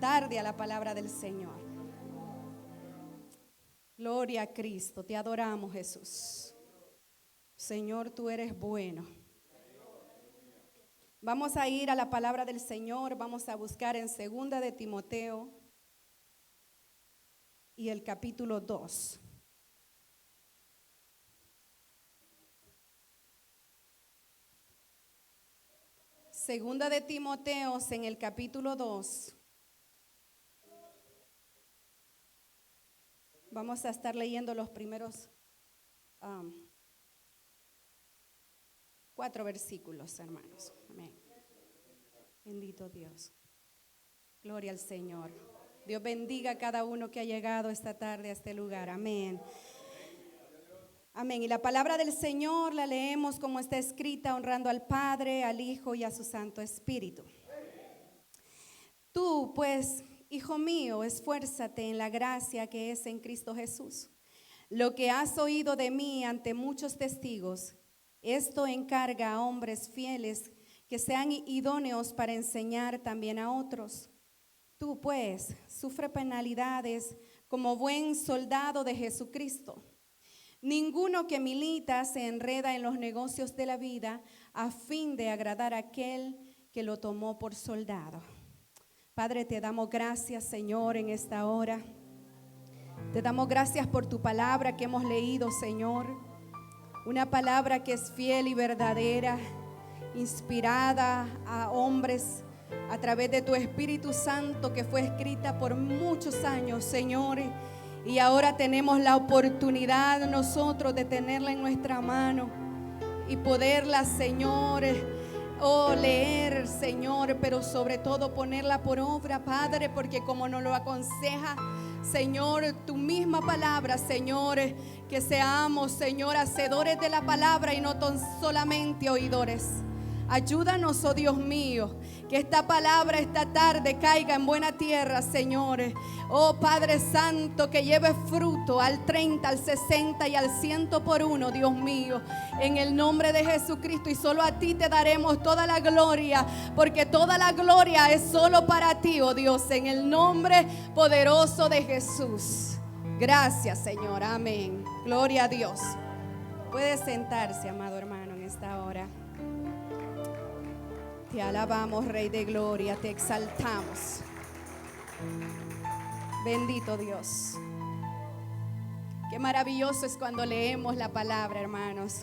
tarde a la palabra del Señor. Gloria a Cristo, te adoramos, Jesús. Señor, tú eres bueno. Vamos a ir a la palabra del Señor, vamos a buscar en 2 de Timoteo y el capítulo 2. Segunda de Timoteo en el capítulo 2. Vamos a estar leyendo los primeros 4 versículos, hermanos. Amén. Bendito Dios. Gloria al Señor. Dios bendiga a cada uno que ha llegado esta tarde a este lugar. Amén. Amén. Y la palabra del Señor la leemos como está escrita, honrando al Padre, al Hijo y a su Santo Espíritu. Tú, pues, hijo mío, esfuérzate en la gracia que es en Cristo Jesús. Lo que has oído de mí ante muchos testigos, esto encarga a hombres fieles que sean idóneos para enseñar también a otros. Tú, pues, sufre penalidades como buen soldado de Jesucristo. Ninguno que milita se enreda en los negocios de la vida a fin de agradar a aquel que lo tomó por soldado. Padre, te damos gracias, Señor, en esta hora. Te damos gracias por tu palabra que hemos leído, Señor. Una palabra que es fiel y verdadera, inspirada a hombres a través de tu Espíritu Santo, que fue escrita por muchos años, Señor. Y ahora tenemos la oportunidad nosotros de tenerla en nuestra mano y poderla, Señor, leer, Señor, pero sobre todo ponerla por obra, Padre, porque como nos lo aconseja, Señor, tu misma palabra, Señor, que seamos, Señor, hacedores de la palabra y no tan solamente oidores. Ayúdanos, oh Dios mío, que esta palabra esta tarde caiga en buena tierra, Señor. Oh Padre Santo, que lleve fruto al 30, al 60 y al 100 por uno, Dios mío. En el nombre de Jesucristo, y solo a ti te daremos toda la gloria, porque toda la gloria es solo para ti, oh Dios, en el nombre poderoso de Jesús. Gracias, Señor. Amén. Gloria a Dios. Puede sentarse, amado hermano, en esta hora. Te alabamos, Rey de Gloria, te exaltamos. Bendito Dios. Qué maravilloso es cuando leemos la palabra, hermanos.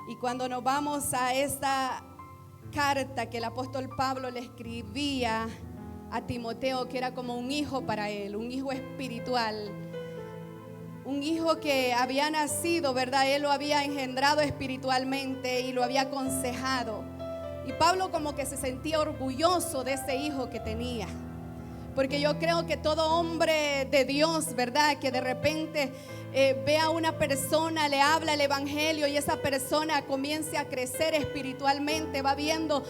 Y cuando nos vamos a esta carta que el apóstol Pablo le escribía a Timoteo, que era como un hijo para él, un hijo espiritual. Un hijo que había nacido, ¿verdad? Él lo había engendrado espiritualmente y lo había aconsejado. Y Pablo como que se sentía orgulloso de ese hijo que tenía. Porque yo creo que todo hombre de Dios, ¿verdad? Que de repente ve a una persona, le habla el evangelio y esa persona comience a crecer espiritualmente, va viendo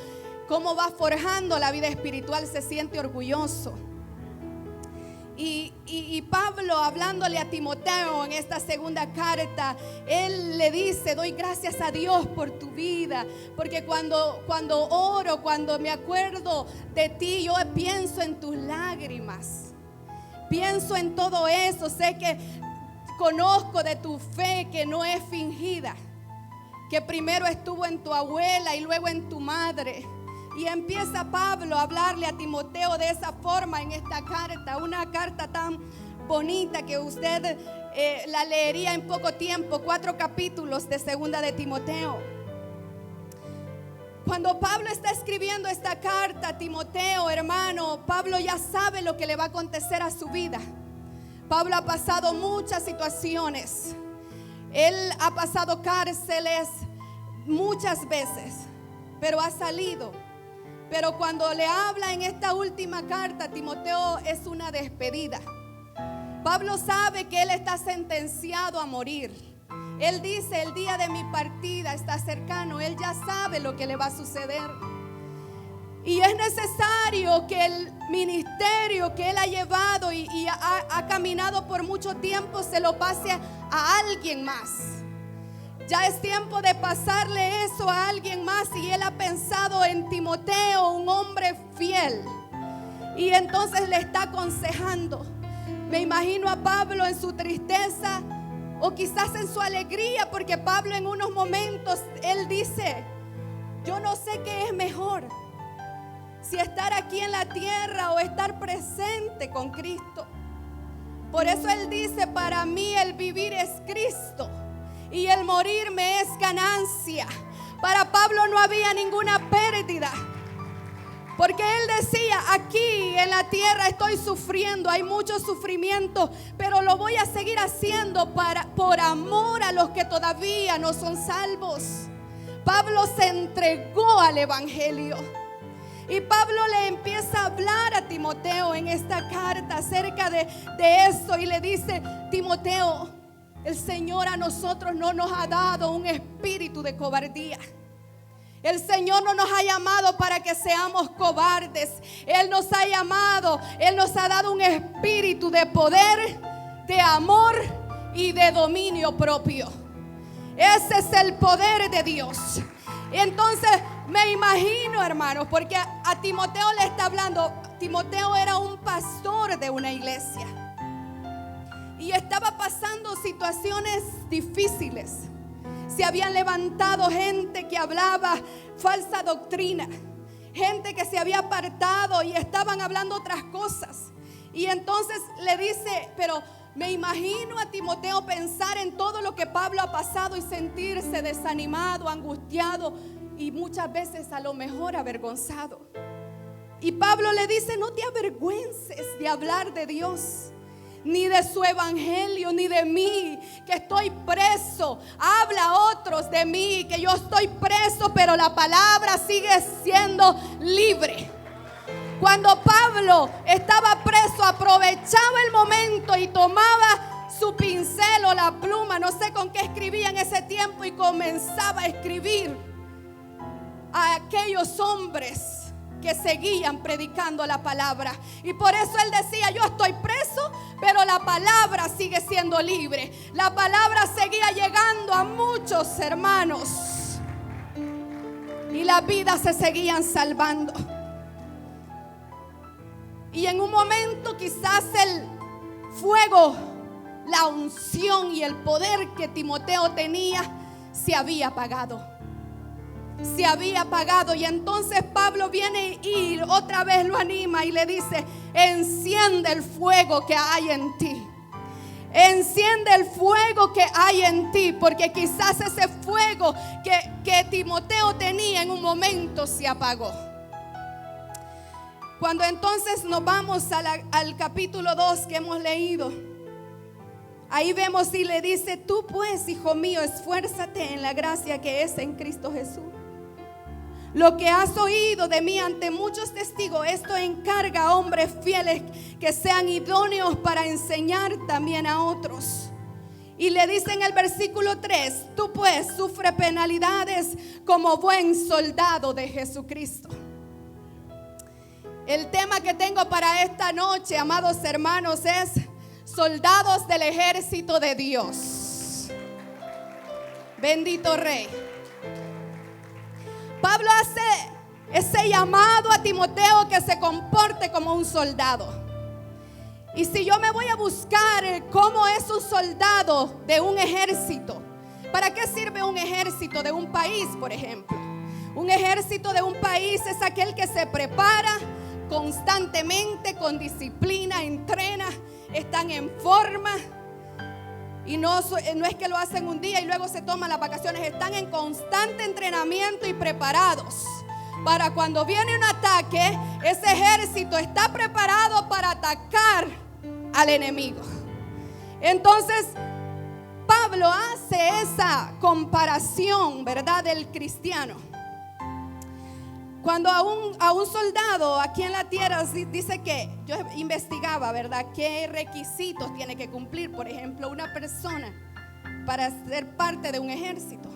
cómo va forjando la vida espiritual, se siente orgulloso. Y Pablo, hablándole a Timoteo en esta segunda carta, él le dice: doy gracias a Dios por tu vida, porque cuando oro, cuando me acuerdo de ti, yo pienso en tus lágrimas, pienso en todo eso. Sé que conozco de tu fe que no es fingida, que primero estuvo en tu abuela y luego en tu madre. Y empieza Pablo a hablarle a Timoteo de esa forma en esta carta, una carta tan bonita que usted la leería en poco tiempo, 4 capítulos de 2 de Timoteo. Cuando Pablo está escribiendo esta carta a Timoteo, hermano, Pablo ya sabe lo que le va a acontecer a su vida. Pablo ha pasado muchas situaciones. Él ha pasado cárceles muchas veces, pero ha salido. Pero cuando le habla en esta última carta a Timoteo, es una despedida. Pablo sabe que él está sentenciado a morir. Él dice: el día de mi partida está cercano. Él ya sabe lo que le va a suceder. Y es necesario que el ministerio que él ha llevado y ha caminado por mucho tiempo se lo pase a alguien más. Ya es tiempo de pasarle eso a alguien más. Y él ha pensado en Timoteo, un hombre fiel. Y entonces le está aconsejando. Me imagino a Pablo en su tristeza o quizás en su alegría, porque Pablo en unos momentos, él dice: yo no sé qué es mejor, si estar aquí en la tierra o estar presente con Cristo. Por eso él dice: para mí el vivir es Cristo y el morir me es ganancia. Para Pablo no había ninguna pérdida, porque él decía: aquí en la tierra estoy sufriendo, hay mucho sufrimiento, pero lo voy a seguir haciendo por amor a los que todavía no son salvos. Pablo se entregó al evangelio. Y Pablo le empieza a hablar a Timoteo en esta carta acerca de esto, y le dice: Timoteo, el Señor a nosotros no nos ha dado un espíritu de cobardía. El Señor no nos ha llamado para que seamos cobardes. Él nos ha llamado, Él nos ha dado un espíritu de poder, de amor y de dominio propio. Ese es el poder de Dios. Entonces me imagino, hermanos, porque a Timoteo le está hablando. Timoteo era un pastor de una iglesia y estaba pasando situaciones difíciles. Se habían levantado gente que hablaba falsa doctrina, gente que se había apartado y estaban hablando otras cosas. Y entonces le dice: pero me imagino a Timoteo pensar en todo lo que Pablo ha pasado y sentirse desanimado, angustiado y muchas veces a lo mejor avergonzado. Y Pablo le dice: no te avergüences de hablar de Dios, ni de su evangelio, ni de mí, que estoy preso. Habla a otros de mí, que yo estoy preso, pero la palabra sigue siendo libre. Cuando Pablo estaba preso, aprovechaba el momento y tomaba su pincel o la pluma, no sé con qué escribía en ese tiempo, y comenzaba a escribir a aquellos hombres que seguían predicando la palabra. Y por eso él decía: yo estoy preso, pero la palabra sigue siendo libre. La palabra seguía llegando a muchos hermanos y las vidas se seguían salvando. Y en un momento quizás el fuego, la unción y el poder que Timoteo tenía se había apagado. Se había apagado. Y entonces Pablo viene y otra vez lo anima y le dice: enciende el fuego que hay en ti. Enciende el fuego que hay en ti, porque quizás ese fuego que Timoteo tenía en un momento se apagó. Cuando entonces nos vamos al capítulo 2 que hemos leído, ahí vemos y le dice: tú pues, hijo mío, esfuérzate en la gracia que es en Cristo Jesús. Lo que has oído de mí ante muchos testigos, esto encarga a hombres fieles que sean idóneos para enseñar también a otros. Y le dice en el versículo 3: tú pues sufre penalidades como buen soldado de Jesucristo. El tema que tengo para esta noche, amados hermanos, es soldados del ejército de Dios. Bendito Rey. Pablo hace ese llamado a Timoteo que se comporte como un soldado. Y si yo me voy a buscar cómo es un soldado de un ejército, ¿para qué sirve un ejército de un país, por ejemplo? Un ejército de un país es aquel que se prepara constantemente, con disciplina, entrena, están en forma. Y no es que lo hacen un día y luego se toman las vacaciones. Están en constante entrenamiento y preparados para cuando viene un ataque. Ese ejército está preparado para atacar al enemigo. Entonces Pablo hace esa comparación, ¿verdad?, del cristiano. Cuando a un soldado aquí en la tierra dice que, yo investigaba, ¿verdad?, qué requisitos tiene que cumplir, por ejemplo, una persona para ser parte de un ejército.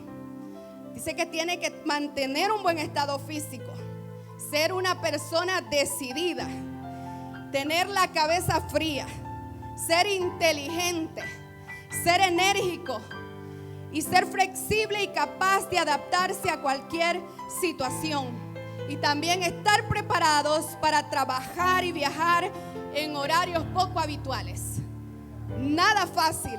Dice que tiene que mantener un buen estado físico, ser una persona decidida, tener la cabeza fría, ser inteligente, ser enérgico y ser flexible y capaz de adaptarse a cualquier situación. y también estar preparados para trabajar y viajar en horarios poco habituales. Nada fácil.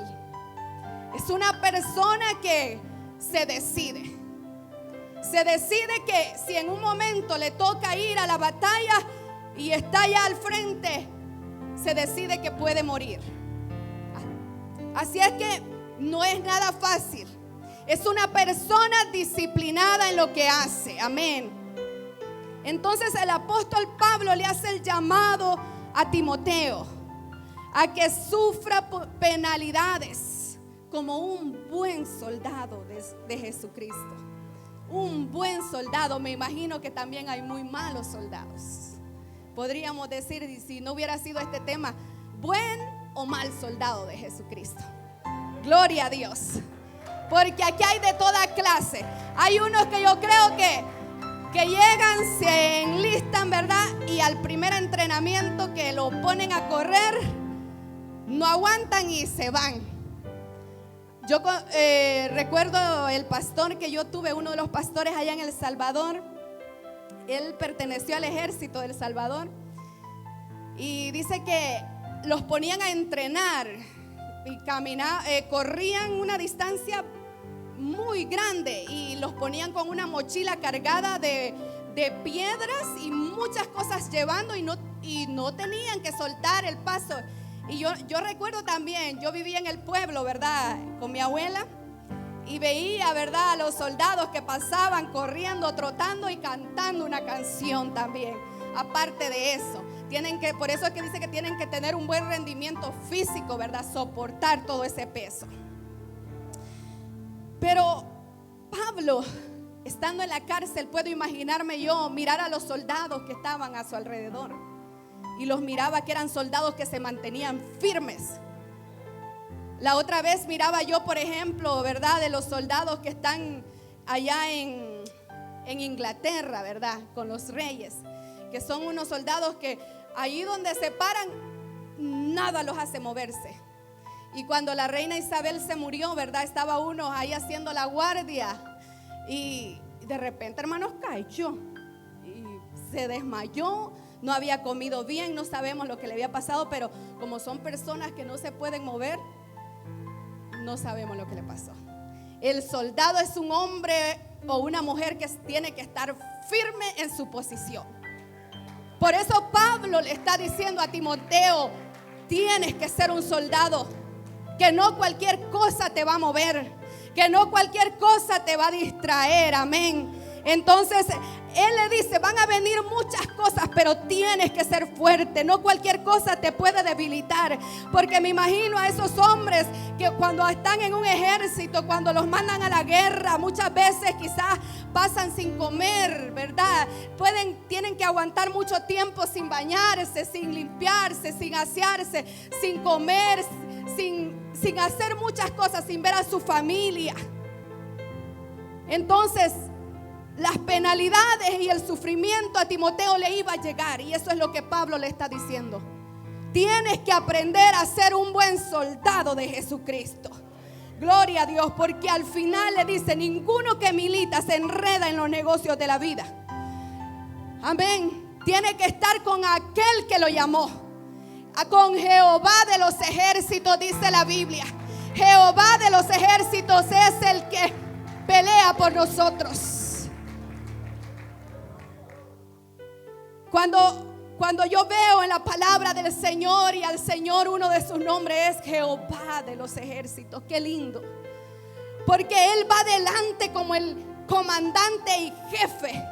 Es una persona que se decide. Se decide que si en un momento le toca ir a la batalla y está allá al frente, se decide que puede morir. Así es que no es nada fácil. Es una persona disciplinada en lo que hace. Amén. Entonces el apóstol Pablo le hace el llamado a Timoteo a que sufra penalidades como un buen soldado de Jesucristo. Un buen soldado. Me imagino que también hay muy malos soldados. Podríamos decir, si no hubiera sido este tema, buen o mal soldado de Jesucristo. Gloria a Dios. Porque aquí hay de toda clase. Hay unos que yo creo que llegan, se enlistan, ¿verdad? Y al primer entrenamiento que lo ponen a correr, no aguantan y se van. Yo recuerdo el pastor que yo tuve, uno de los pastores allá en El Salvador. Él perteneció al ejército de El Salvador. Y dice que los ponían a entrenar y corrían una distancia muy grande y los ponían con una mochila cargada de piedras y muchas cosas llevando y no tenían que soltar el paso. Y yo recuerdo también, yo vivía en el pueblo, ¿verdad? Con mi abuela, y veía, ¿verdad?, a los soldados que pasaban corriendo, trotando y cantando una canción también. Aparte de eso, por eso es que dice que tienen que tener un buen rendimiento físico, ¿verdad? Soportar todo ese peso. Pero Pablo, estando en la cárcel, puedo imaginarme yo mirar a los soldados que estaban a su alrededor. Y los miraba que eran soldados que se mantenían firmes. La otra vez miraba yo, por ejemplo, ¿verdad?, de los soldados que están allá en Inglaterra, ¿verdad?, con los reyes, que son unos soldados que allí donde se paran, nada los hace moverse. Y cuando la reina Isabel se murió, ¿verdad?, estaba uno ahí haciendo la guardia y de repente, hermanos, cayó y se desmayó. No había comido bien, no sabemos lo que le había pasado, pero como son personas que no se pueden mover, no sabemos lo que le pasó. El soldado es un hombre o una mujer que tiene que estar firme en su posición. Por eso Pablo le está diciendo a Timoteo, tienes que ser un soldado, que no cualquier cosa te va a mover, que no cualquier cosa te va a distraer, amén. Entonces él le dice, van a venir muchas cosas, pero tienes que ser fuerte. No cualquier cosa te puede debilitar. Porque me imagino a esos hombres que cuando están en un ejército, cuando los mandan a la guerra, muchas veces quizás pasan sin comer, ¿verdad? Tienen que aguantar mucho tiempo sin bañarse, sin limpiarse, sin asearse, sin comer, sin hacer muchas cosas, sin ver a su familia. Entonces las penalidades y el sufrimiento a Timoteo le iba a llegar. Y eso es lo que Pablo le está diciendo. Tienes que aprender a ser un buen soldado de Jesucristo. Gloria a Dios, porque al final le dice, ninguno que milita se enreda en los negocios de la vida. Amén. Tiene que estar con aquel que lo llamó. Con Jehová de los ejércitos, dice la Biblia. Jehová de los ejércitos es el que pelea por nosotros. Cuando yo veo en la palabra del Señor y al Señor, uno de sus nombres es Jehová de los ejércitos. Qué lindo. Porque Él va adelante como el comandante y jefe.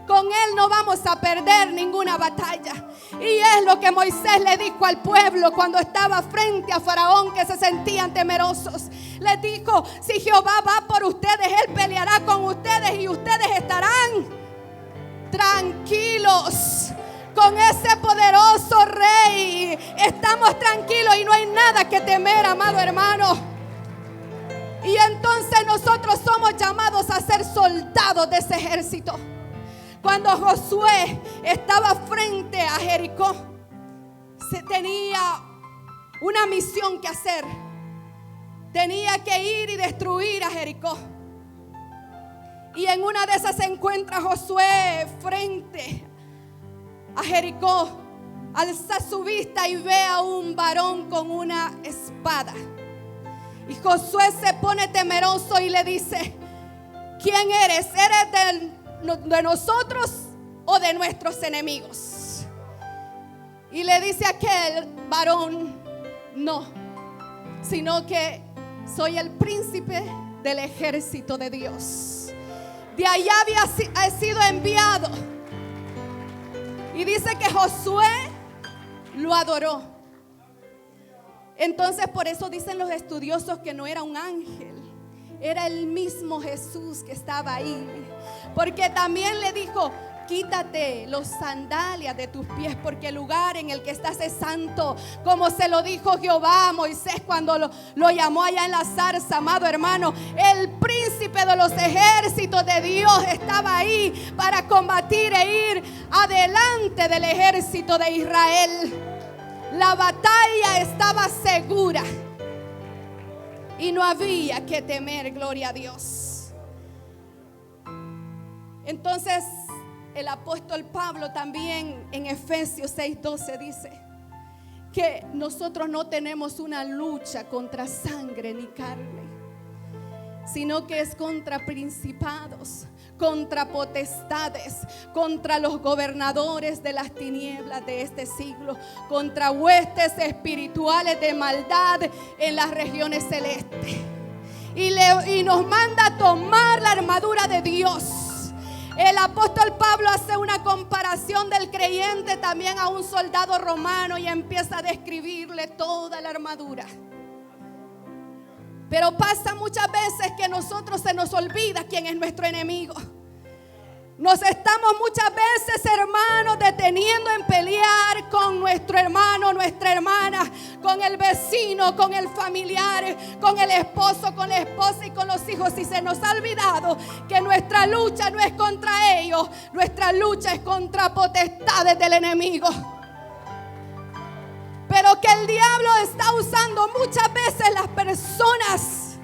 Con Él no vamos a perder ninguna batalla. Y es lo que Moisés le dijo al pueblo cuando estaba frente a Faraón, que se sentían temerosos. Les dijo, si Jehová va por ustedes, Él peleará con ustedes y ustedes estarán tranquilos. Con ese poderoso rey estamos tranquilos y no hay nada que temer, amado hermano. Y entonces nosotros somos llamados a ser soldados de ese ejército. Cuando Josué estaba frente a Jericó, se tenía una misión que hacer. Tenía que ir y destruir a Jericó. Y en una de esas se encuentra Josué frente a Jericó. Alza su vista y ve a un varón con una espada. Y Josué se pone temeroso y le dice: ¿quién eres? ¿Eres de nosotros o de nuestros enemigos? Y le dice aquel varón: no, sino que soy el príncipe del ejército de Dios. De allá ha sido enviado. Y dice que Josué lo adoró. Entonces por eso dicen los estudiosos que no era un ángel, era el mismo Jesús que estaba ahí. Porque también le dijo: quítate los sandalias de tus pies, porque el lugar en el que estás es santo, como se lo dijo Jehová a Moisés cuando lo llamó allá en la zarza. Amado hermano, el príncipe de los ejércitos de Dios estaba ahí para combatir e ir adelante del ejército de Israel. La batalla estaba segura y no había que temer, gloria a Dios. Entonces el apóstol Pablo también en Efesios 6:12 dice que nosotros no tenemos una lucha contra sangre ni carne, sino que es contra principados, contra potestades, contra los gobernadores de las tinieblas de este siglo, contra huestes espirituales de maldad en las regiones celestes. Y nos manda a tomar la armadura de Dios. El apóstol Pablo hace una comparación del creyente también a un soldado romano y empieza a describirle toda la armadura. Pero pasa muchas veces que a nosotros se nos olvida quién es nuestro enemigo. Nos estamos muchas veces, hermanos, deteniendo en pelear con nuestro hermano, nuestra hermana, con el vecino, con el familiar, con el esposo, con la esposa y con los hijos. Y se nos ha olvidado que nuestra lucha no es contra ellos, nuestra lucha es contra potestades del enemigo. Pero que el diablo está usando muchas veces las personas,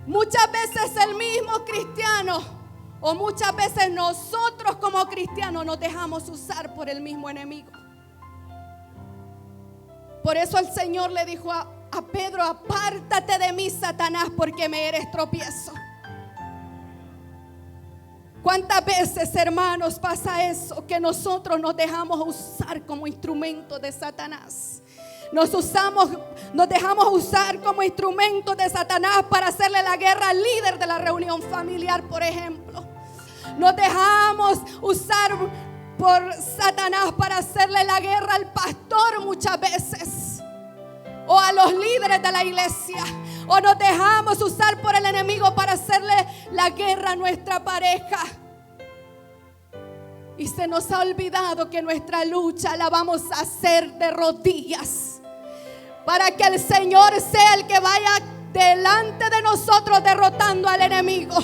muchas veces el mismo cristiano, o muchas veces nosotros como cristianos nos dejamos usar por el mismo enemigo. Por eso el Señor le dijo a Pedro: apártate de mí, Satanás, porque me eres tropiezo. ¿Cuántas veces, hermanos, pasa eso? Que nosotros nos dejamos usar como instrumento de Satanás. Nos dejamos usar como instrumento de Satanás para hacerle la guerra al líder de la reunión familiar, por ejemplo. Nos dejamos usar por Satanás para hacerle la guerra al pastor muchas veces, o a los líderes de la iglesia. O nos dejamos usar por el enemigo para hacerle la guerra a nuestra pareja. Y se nos ha olvidado que nuestra lucha la vamos a hacer de rodillas, para que el Señor sea el que vaya delante de nosotros derrotando al enemigo.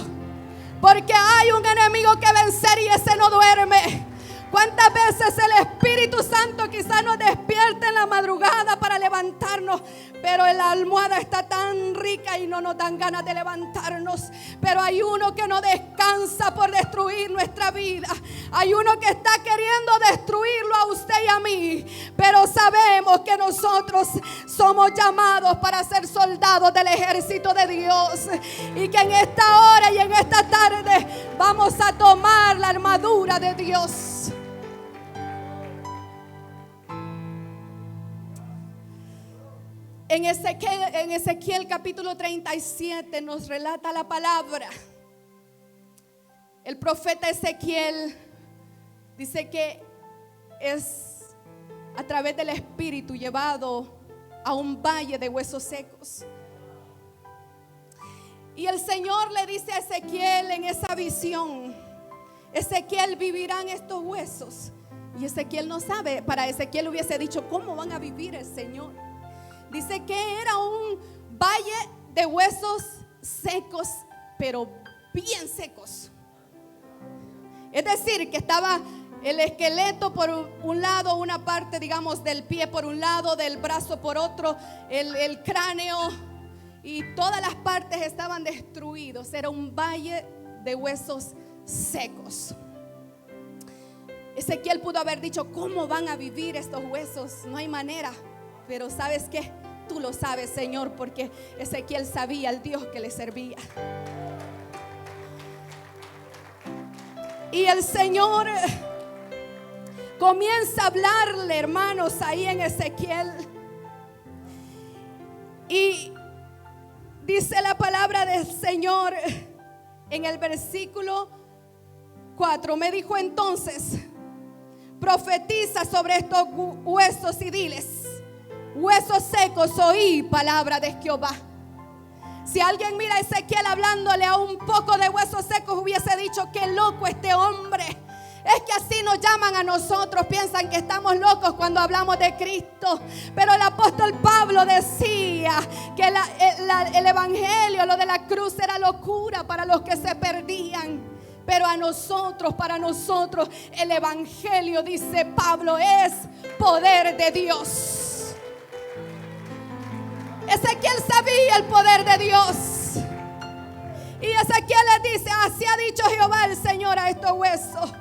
Porque hay un enemigo que vencer y ese no duerme. ¿Cuántas veces el Espíritu Santo quizás nos despierte en la madrugada para levantarnos, pero la almohada está tan rica y no nos dan ganas de levantarnos? Pero hay uno que no descansa por destruir nuestra vida. Hay uno que está queriendo destruirlo a usted y a mí. Pero sabemos que nosotros somos llamados para ser soldados del ejército de Dios. Y que en esta hora y en esta tarde vamos a tomar la armadura de Dios. En Ezequiel capítulo 37 nos relata la palabra. El profeta Ezequiel dice que es a través del Espíritu llevado a un valle de huesos secos. Y el Señor le dice a Ezequiel en esa visión: Ezequiel, ¿vivirán estos huesos? Y Ezequiel no sabe. Para Ezequiel hubiese dicho: ¿cómo van a vivir el Señor? Dice que era un valle de huesos secos, pero bien secos. Es decir, que estaba el esqueleto por un lado, una parte, digamos, del pie por un lado, del brazo por otro, el cráneo, y todas las partes estaban destruidos. Era un valle de huesos secos. Ezequiel pudo haber dicho: ¿cómo van a vivir estos huesos? No hay manera. Pero ¿sabes qué? Tú lo sabes, Señor, porque Ezequiel sabía al Dios que le servía. Y el Señor comienza a hablarle, hermanos, ahí en Ezequiel. Y dice la palabra del Señor en el versículo 4. Me dijo entonces: profetiza sobre estos huesos y diles: huesos secos, oí palabra de Jehová. Si alguien mira a Ezequiel hablándole a un poco de huesos secos, hubiese dicho: qué loco este hombre. Es que así nos llaman a nosotros. Piensan que estamos locos cuando hablamos de Cristo. Pero el apóstol Pablo decía que el evangelio, lo de la cruz, era locura para los que se perdían. Pero para nosotros, el evangelio, dice Pablo, es poder de Dios. Ezequiel sabía el poder de Dios. Y Ezequiel le dice: así ha dicho Jehová el Señor a estos huesos: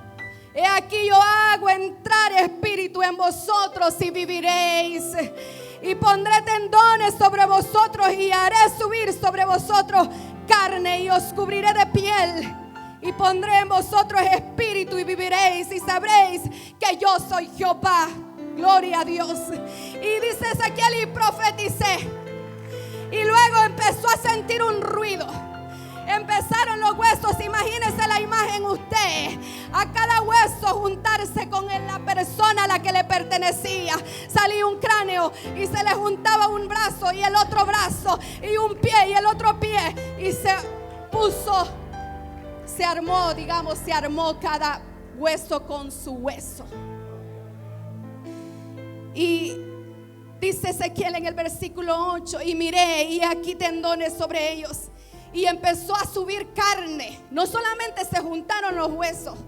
he aquí yo hago entrar espíritu en vosotros y viviréis. Y pondré tendones sobre vosotros y haré subir sobre vosotros carne y os cubriré de piel. Y pondré en vosotros espíritu y viviréis y sabréis que yo soy Jehová. Gloria a Dios. Y dice Ezequiel: y profeticé. Y luego empezó a sentir un ruido. Empezaron los huesos. Imagínese la imagen usted: a cada hueso juntarse con la persona a la que le pertenecía. Salía un cráneo y se le juntaba un brazo y el otro brazo, y un pie y el otro pie, y se armó cada hueso con su hueso. Y dice Ezequiel en el versículo 8: y miré, y aquí tendones sobre ellos. Y empezó a subir carne. No solamente se juntaron los huesos,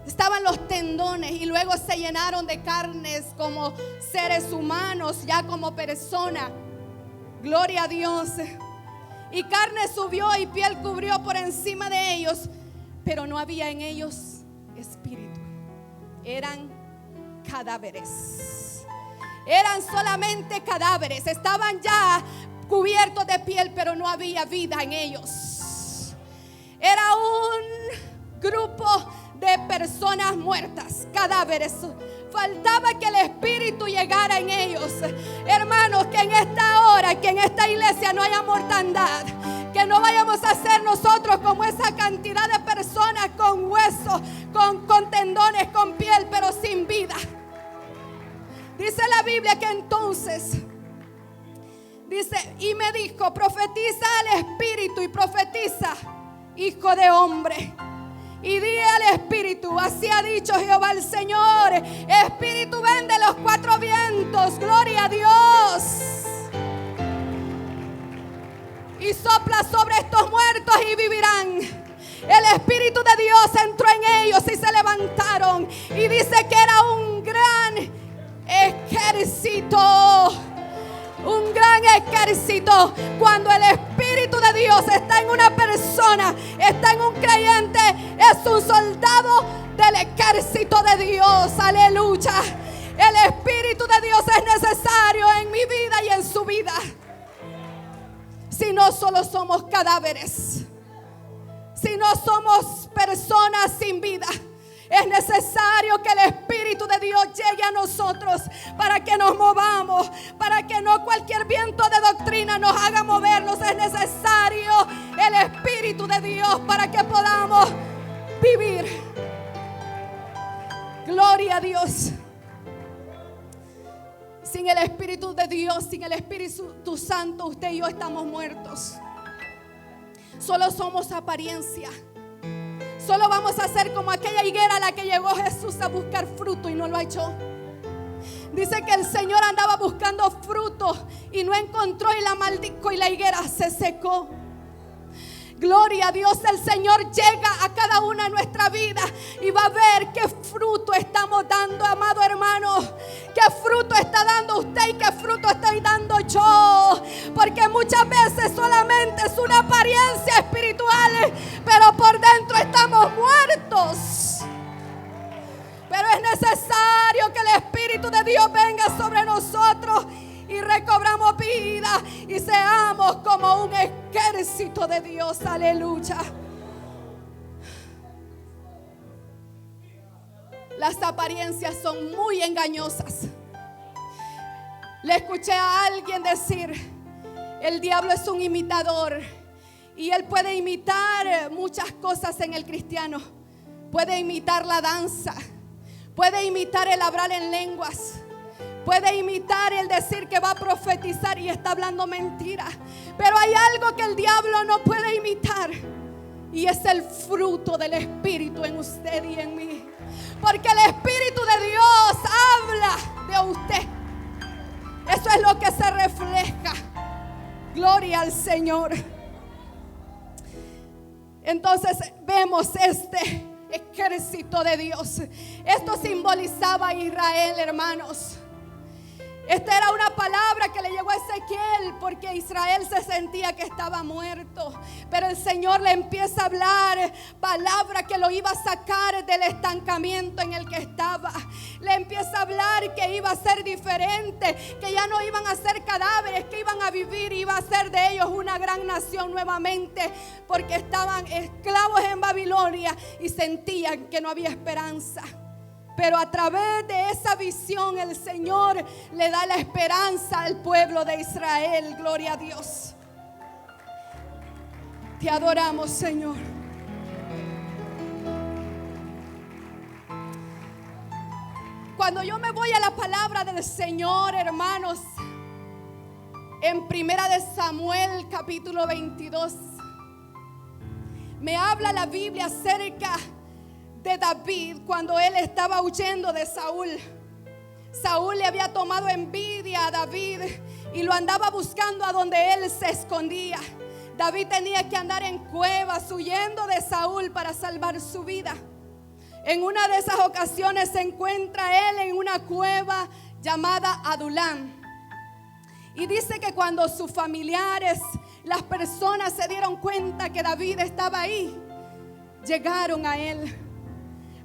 estaban los tendones, y luego se llenaron de carnes como seres humanos, ya como persona. Gloria a Dios. Y carne subió y piel cubrió por encima de ellos, pero no había en ellos espíritu. Eran cadáveres. Eran solamente cadáveres. Estaban ya cubiertos de piel, pero no había vida en ellos. Era un grupo de personas muertas, cadáveres. Faltaba que el espíritu llegara en ellos. Hermanos, que en esta hora, que en esta iglesia no haya mortandad. Que no vayamos a ser nosotros como esa cantidad de personas con huesos, con tendones, con piel, pero sin vida. Dice la Biblia que entonces dice: y me dijo: profetiza al espíritu y profetiza, hijo de hombre, y di al espíritu: así ha dicho Jehová el Señor, espíritu, ven de los cuatro vientos, gloria a Dios, y sopla sobre estos muertos y vivirán. El espíritu de Dios entró en ellos y se levantaron, y dice que era un gran ejército. Un gran ejército. Cuando el espíritu de Dios está en una persona, está en un creyente, es un soldado del ejército de Dios. Aleluya. El espíritu de Dios es necesario en mi vida y en su vida. Si no, solo somos cadáveres. Si no, somos personas sin vida. Es necesario que el Espíritu de Dios llegue a nosotros para que nos movamos, para que no cualquier viento de doctrina nos haga movernos. Es necesario el Espíritu de Dios para que podamos vivir. Gloria a Dios. Sin el Espíritu de Dios, sin el Espíritu Santo, usted y yo estamos muertos. Solo somos apariencia. Solo vamos a ser como aquella higuera a la que llegó Jesús a buscar fruto y no lo halló. Dice que el Señor andaba buscando fruto y no encontró, y la maldijo y la higuera se secó. Gloria a Dios, el Señor llega a cada una de nuestra vida y va a ver qué fruto estamos dando, amado hermano. Qué fruto está dando usted y qué fruto estoy dando yo. Porque muchas veces solamente es una apariencia espiritual, pero por dentro estamos muertos. Pero es necesario que el Espíritu de Dios venga sobre nosotros y recobramos vida y seamos como un ejército de Dios. Aleluya. Las apariencias son muy engañosas. Le escuché a alguien decir: el diablo es un imitador y él puede imitar muchas cosas en el cristiano. Puede imitar la danza, puede imitar el hablar en lenguas, puede imitar el decir que va a profetizar y está hablando mentira. Pero hay algo que el diablo no puede imitar, y es el fruto del Espíritu en usted y en mí. Porque el Espíritu de Dios habla de usted. Eso es lo que se refleja. Gloria al Señor. Entonces vemos este ejército de Dios. Esto simbolizaba a Israel, hermanos. Esta era una palabra que le llegó a Ezequiel porque Israel se sentía que estaba muerto. Pero el Señor le empieza a hablar palabra que lo iba a sacar del estancamiento en el que estaba. Le empieza a hablar que iba a ser diferente, que ya no iban a ser cadáveres, que iban a vivir, iba a ser de ellos una gran nación nuevamente, porque estaban esclavos en Babilonia y sentían que no había esperanza. Pero a través de esa visión el Señor le da la esperanza al pueblo de Israel. Gloria a Dios. Te adoramos, Señor. Cuando yo me voy a la palabra del Señor, hermanos, en Primera de Samuel capítulo 22, me habla la Biblia acerca de David cuando él estaba huyendo de Saúl. Saúl le había tomado envidia a David y lo andaba buscando a donde él se escondía. David tenía que andar en cuevas huyendo de Saúl para salvar su vida. En una de esas ocasiones se encuentra él en una cueva llamada Adulán. Y dice que cuando sus familiares, las personas se dieron cuenta que David estaba ahí, llegaron a él.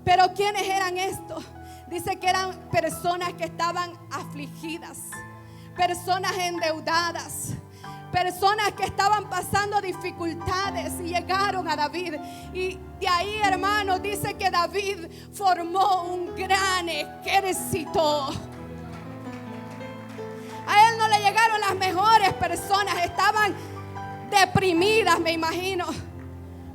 Pero ¿quiénes eran estos? Dice que eran personas que estaban afligidas, personas endeudadas, personas que estaban pasando dificultades y llegaron a David. Y de ahí, hermanos, dice que David formó un gran ejército. A él no le llegaron las mejores personas, estaban deprimidas, me imagino.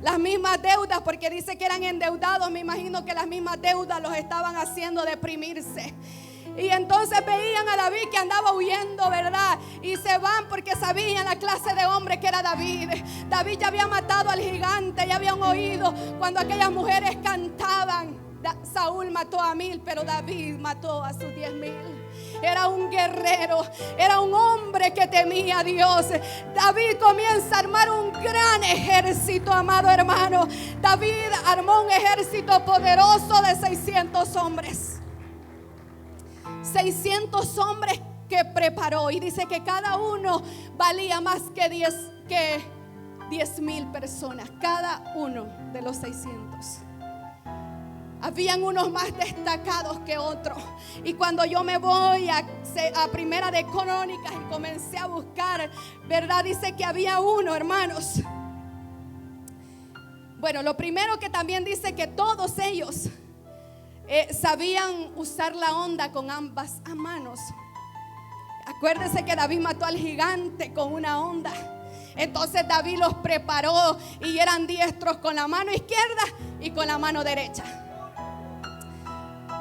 Las mismas deudas, porque dice que eran endeudados. Me imagino que las mismas deudas los estaban haciendo deprimirse. Y entonces veían a David que andaba huyendo, ¿verdad? Y se van porque sabían la clase de hombre que era David. David ya había matado al gigante, ya habían oído cuando aquellas mujeres cantaban: Saúl mató a 1000, pero David mató a sus 10,000. Era un guerrero, era un hombre que temía a Dios. David comienza a armar un gran ejército, amado hermano. David armó un ejército poderoso de 600 hombres. 600 hombres que preparó. Y dice que cada uno valía más que 10,000 personas. Cada uno de los 600. Habían unos más destacados que otros. Y cuando yo me voy a Primera de Crónicas y comencé a buscar, ¿verdad? Dice que había uno, hermanos. Bueno, lo primero que también dice que todos ellos sabían usar la honda con ambas manos. Acuérdense que David mató al gigante con una honda. Entonces David los preparó y eran diestros con la mano izquierda y con la mano derecha.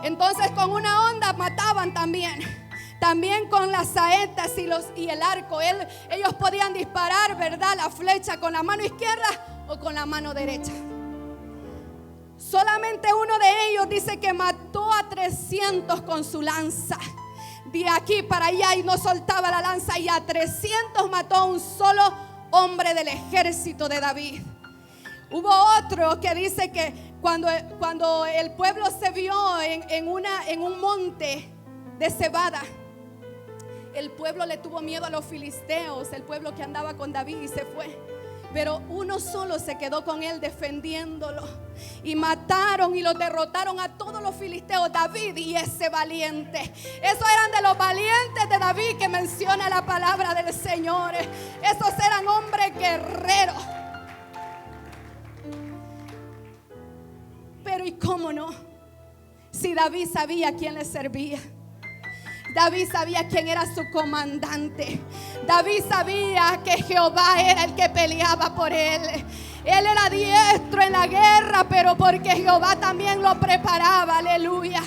Entonces con una honda mataban también. También con las saetas y el arco. Ellos podían disparar, ¿verdad?, la flecha con la mano izquierda o con la mano derecha. Solamente uno de ellos dice que mató a 300 con su lanza. De aquí para allá y no soltaba la lanza. Y a 300 mató a un solo hombre del ejército de David. Hubo otro que dice que cuando el pueblo se vio en un monte de cebada, el pueblo le tuvo miedo a los filisteos, el pueblo que andaba con David, y se fue. Pero uno solo se quedó con él defendiéndolo. Y mataron y los derrotaron a todos los filisteos, David y ese valiente. Esos eran de los valientes de David que menciona la palabra del Señor. Esos eran hombres guerreros. Pero ¿y cómo no? Si David sabía a quién le servía. David sabía quién era su comandante. David sabía que Jehová era el que peleaba por él. Él era diestro en la guerra, pero porque Jehová también lo preparaba. Aleluya.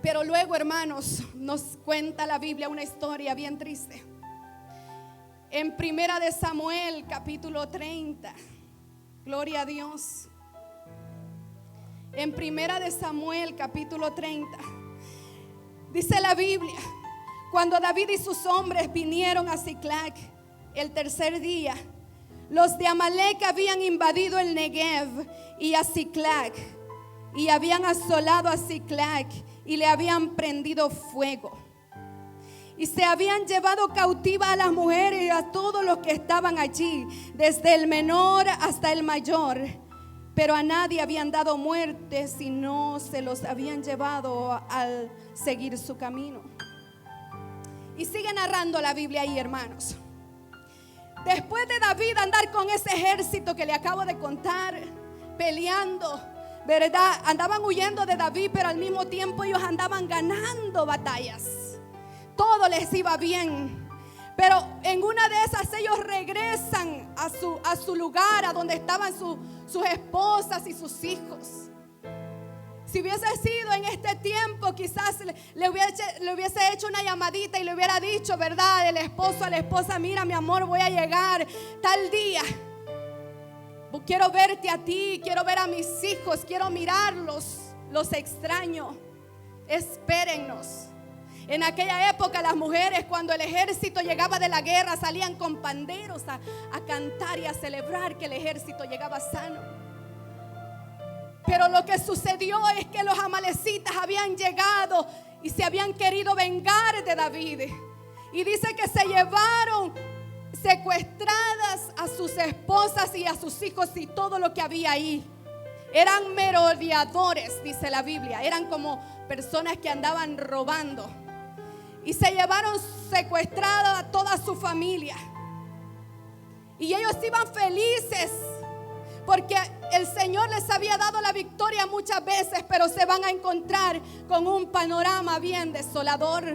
Pero luego, hermanos, nos cuenta la Biblia una historia bien triste. En Primera de Samuel, capítulo 30. Gloria a Dios. En Primera de Samuel, capítulo 30, dice la Biblia: cuando David y sus hombres vinieron a Ziklag el tercer día, los de Amalek habían invadido el Negev y a Ziklag, y habían asolado a Ziklag y le habían prendido fuego. Y se habían llevado cautiva a las mujeres y a todos los que estaban allí, desde el menor hasta el mayor. Pero a nadie habían dado muerte, sino se los habían llevado al seguir su camino. Y sigue narrando la Biblia ahí, hermanos. Después de David andar con ese ejército que le acabo de contar, peleando, ¿verdad? Andaban huyendo de David, pero al mismo tiempo ellos andaban ganando batallas. Todo les iba bien. Pero en una de esas ellos regresan a su lugar, a donde estaban sus esposas y sus hijos. Si hubiese sido en este tiempo, quizás le hubiese hecho una llamadita y le hubiera dicho, ¿verdad? El esposo a la esposa: mira, mi amor, voy a llegar tal día. Quiero verte a ti, quiero ver a mis hijos, quiero mirarlos, los extraño. Espérennos. En aquella época las mujeres, cuando el ejército llegaba de la guerra, salían con panderos a cantar y a celebrar que el ejército llegaba sano. Pero lo que sucedió es que los amalecitas habían llegado y se habían querido vengar de David. Y dice que se llevaron secuestradas a sus esposas y a sus hijos y todo lo que había ahí. Eran merodeadores, dice la Biblia. Eran como personas que andaban robando. Y se llevaron secuestrada a toda su familia. Y ellos iban felices porque el Señor les había dado la victoria muchas veces, pero se van a encontrar con un panorama bien desolador.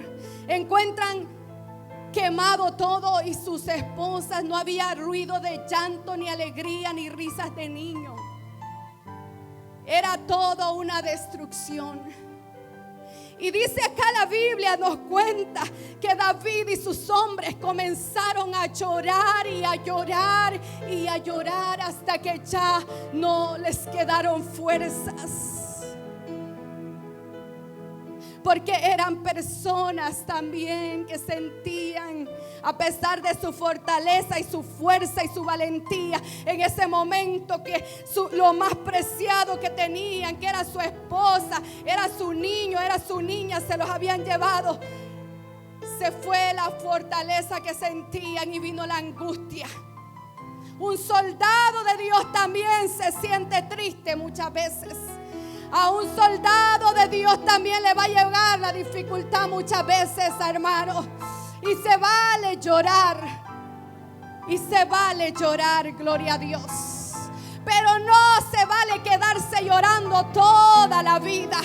Encuentran quemado todo y sus esposas. No había ruido de llanto, ni alegría, ni risas de niños. Era todo una destrucción. Y dice acá la Biblia, nos cuenta que David y sus hombres comenzaron a llorar y a llorar y a llorar hasta que ya no les quedaron fuerzas. Porque eran personas también que sentían, a pesar de su fortaleza y su fuerza y su valentía, en ese momento que lo más preciado que tenían, que era su esposa, era su niño, era su niña, se los habían llevado. Se fue la fortaleza que sentían y vino la angustia. Un soldado de Dios también se siente triste muchas veces. A un soldado de Dios también le va a llegar la dificultad muchas veces, hermano. Y se vale llorar. Y se vale llorar, gloria a Dios. Pero no se vale quedarse llorando toda la vida.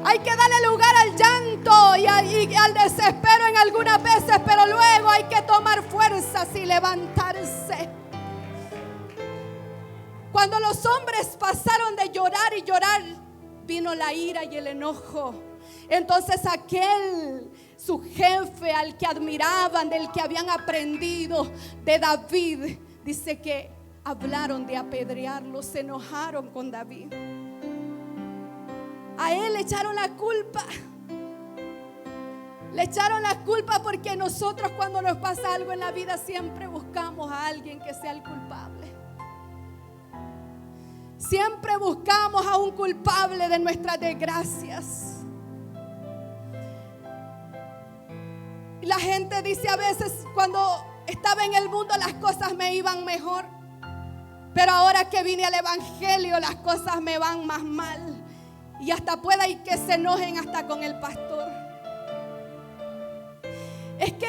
Hay que darle lugar al llanto y al desespero en algunas veces, pero luego hay que tomar fuerzas y levantarse. Cuando los hombres pasaron de llorar y llorar, vino la ira y el enojo. Entonces su jefe al que admiraban, del que habían aprendido de David, dice que hablaron de apedrearlo, se enojaron con David. A él le echaron la culpa. Le echaron la culpa porque nosotros cuando nos pasa algo en la vida siempre buscamos a alguien que sea el culpable. Siempre buscamos a un culpable de nuestras desgracias. Y la gente dice a veces, cuando estaba en el mundo las cosas me iban mejor, pero ahora que vine al evangelio las cosas me van más mal. Y hasta pueda y que se enojen hasta con el pastor. Es que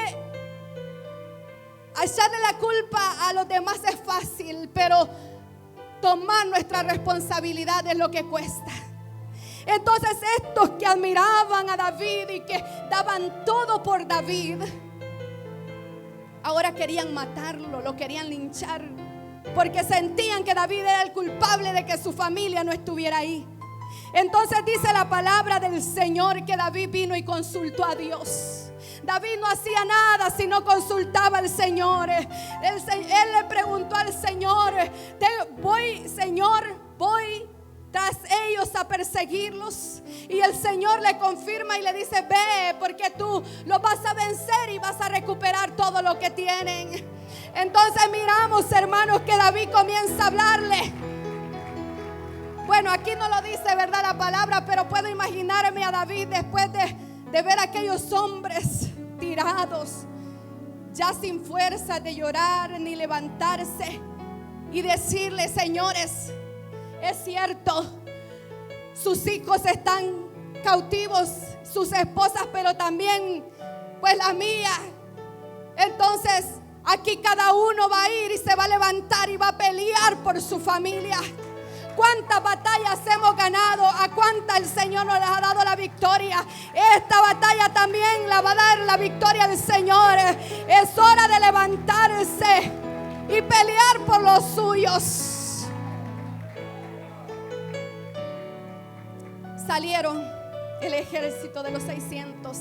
echarle la culpa a los demás es fácil, pero tomar nuestra responsabilidad es lo que cuesta. Entonces estos que admiraban a David y que daban todo por David, ahora querían matarlo, lo querían linchar, porque sentían que David era el culpable de que su familia no estuviera ahí. Entonces dice la palabra del Señor que David vino y consultó a Dios. David no hacía nada si no consultaba al Señor. Él le preguntó al Señor, voy tras ellos a perseguirlos. Y el Señor le confirma y le dice, ve, porque tú los vas a vencer y vas a recuperar todo lo que tienen. Entonces miramos, hermanos, que David comienza a hablarle. Bueno, aquí no lo dice, ¿verdad?, la palabra, pero puedo imaginarme a David después de ver a aquellos hombres tirados, ya sin fuerza de llorar ni levantarse, y decirle, señores, es cierto, sus hijos están cautivos, sus esposas, pero también pues la mía. Entonces aquí cada uno va a ir y se va a levantar y va a pelear por su familia. ¿Cuántas batallas hemos ganado? ¿A cuántas el Señor nos ha dado la victoria? Esta batalla también la va a dar la victoria el Señor. Es hora de levantarse y pelear por los suyos. Salieron el ejército de los 600,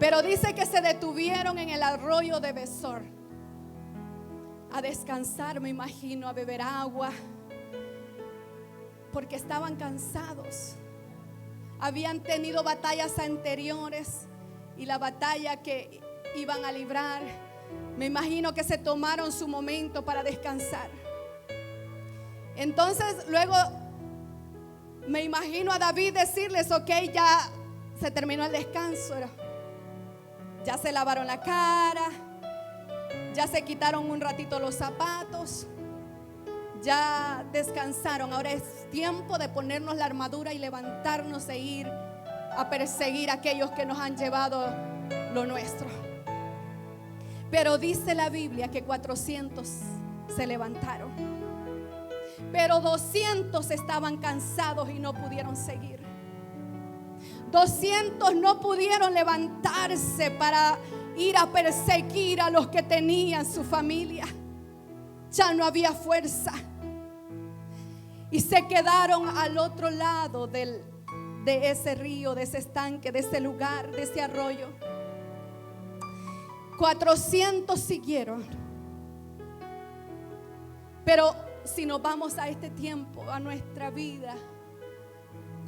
pero dice que se detuvieron en el arroyo de Besor a descansar, me imagino, a beber agua, porque estaban cansados. Habían tenido batallas anteriores y la batalla que iban a librar, me imagino que se tomaron su momento para descansar. Entonces luego me imagino a David decirles, ok, ya se terminó el descanso, ya se lavaron la cara, ya se quitaron un ratito los zapatos, ya descansaron, ahora es tiempo de ponernos la armadura y levantarnos e ir a perseguir a aquellos que nos han llevado lo nuestro. Pero dice la Biblia que 400 se levantaron, pero 200 estaban cansados y no pudieron seguir. 200 no pudieron levantarse para ir a perseguir a los que tenían su familia. Ya no había fuerza. Y se quedaron al otro lado de ese río, de ese estanque, de ese lugar, de ese arroyo. 400 siguieron. Pero si nos vamos a este tiempo, a nuestra vida,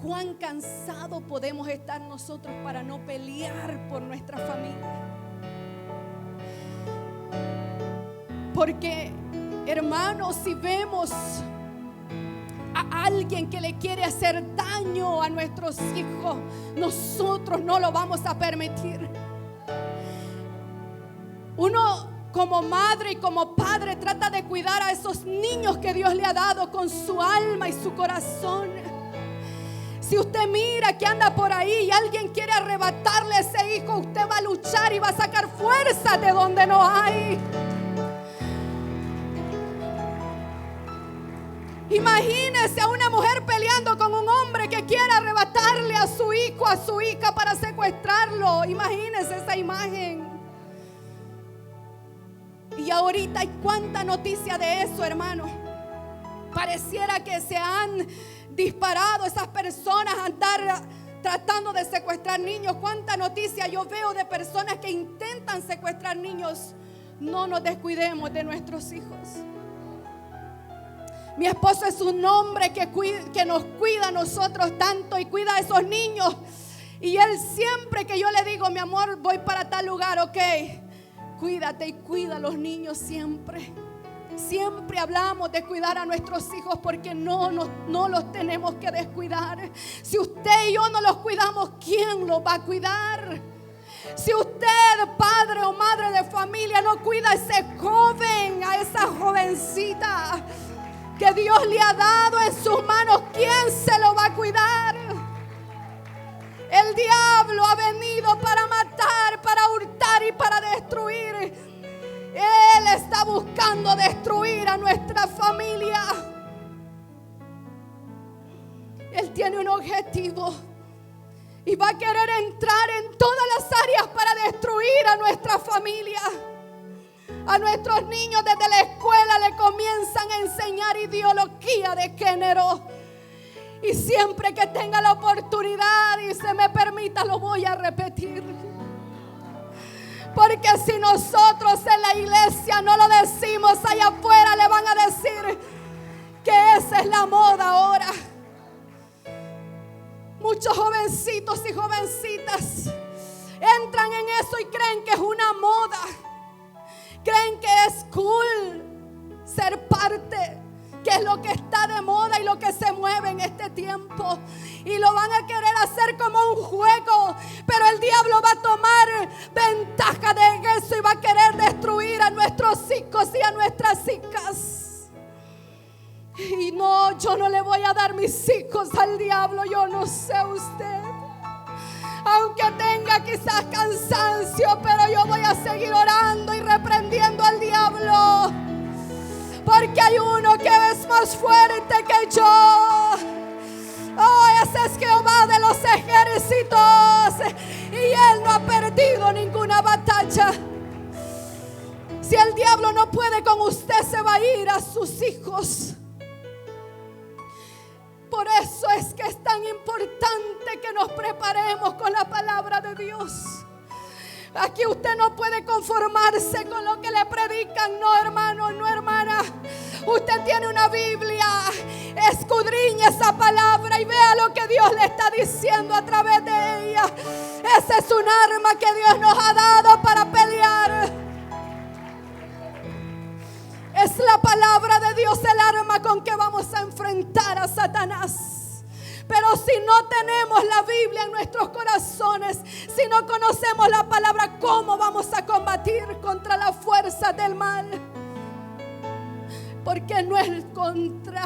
cuán cansado podemos estar nosotros para no pelear por nuestra familia. Porque, hermanos, si vemos a alguien que le quiere hacer daño a nuestros hijos, nosotros no lo vamos a permitir. Uno como madre y como padre trata de cuidar a esos niños que Dios le ha dado con su alma y su corazón. Si usted mira que anda por ahí y alguien quiere arrebatarle a ese hijo, usted va a luchar y va a sacar fuerza de donde no hay. Imagínese a una mujer peleando con un hombre que quiere arrebatarle a su hijo, a su hija para secuestrarlo. Imagínese esa imagen. Y ahorita hay cuánta noticia de eso, hermano. Pareciera que se han disparado esas personas a andar tratando de secuestrar niños. Cuánta noticia yo veo de personas que intentan secuestrar niños. No nos descuidemos de nuestros hijos. Mi esposo es un hombre que nos cuida a nosotros tanto y cuida a esos niños. Y él siempre que yo le digo, mi amor, voy para tal lugar, ok, cuídate y cuida a los niños siempre. Siempre hablamos de cuidar a nuestros hijos porque no los tenemos que descuidar. Si usted y yo no los cuidamos, ¿quién los va a cuidar? Si usted, padre o madre de familia, no cuida a ese joven, a esa jovencita que Dios le ha dado en sus manos, ¿quién se lo va a cuidar? El diablo ha venido para matar, para hurtar y para destruir. Él está buscando destruir a nuestra familia. Él tiene un objetivo y va a querer entrar en todas las áreas para destruir a nuestra familia. A nuestros niños desde la escuela le comienzan a enseñar ideología de género. Y siempre que tenga la oportunidad y se me permita, lo voy a repetir. Porque si nosotros en la iglesia no lo decimos, allá afuera le van a decir que esa es la moda ahora. Muchos jovencitos y jovencitas entran en eso y creen que es una moda. Creen que es cool ser parte, que es lo que está de moda y lo que se mueve en este tiempo. Y lo van a querer hacer como un juego, pero el diablo va a tomar ventaja de eso y va a querer destruir a nuestros hijos y a nuestras hijas. Y no, yo no le voy a dar mis hijos al diablo, yo no sé usted. Aunque tenga quizás cansancio, pero yo voy a seguir orando y reprendiendo al diablo. Porque hay uno que es más fuerte que yo. Oh, ese es Jehová de los ejércitos. Y Él no ha perdido ninguna batalla. Si el diablo no puede con usted, se va a ir a sus hijos. Por eso es que es tan importante que nos preparemos con la palabra de Dios. Aquí usted no puede conformarse con lo que le predican. No, hermano, no, hermana. Usted tiene una Biblia. Escudriñe esa palabra y vea lo que Dios le está diciendo a través de ella. Ese es un arma que Dios nos ha dado para pelear. Es la palabra de Dios el arma con que vamos a enfrentar a Satanás. Pero si no tenemos la Biblia en nuestros corazones, si no conocemos la palabra, ¿cómo vamos a combatir contra la fuerza del mal? Porque no es contra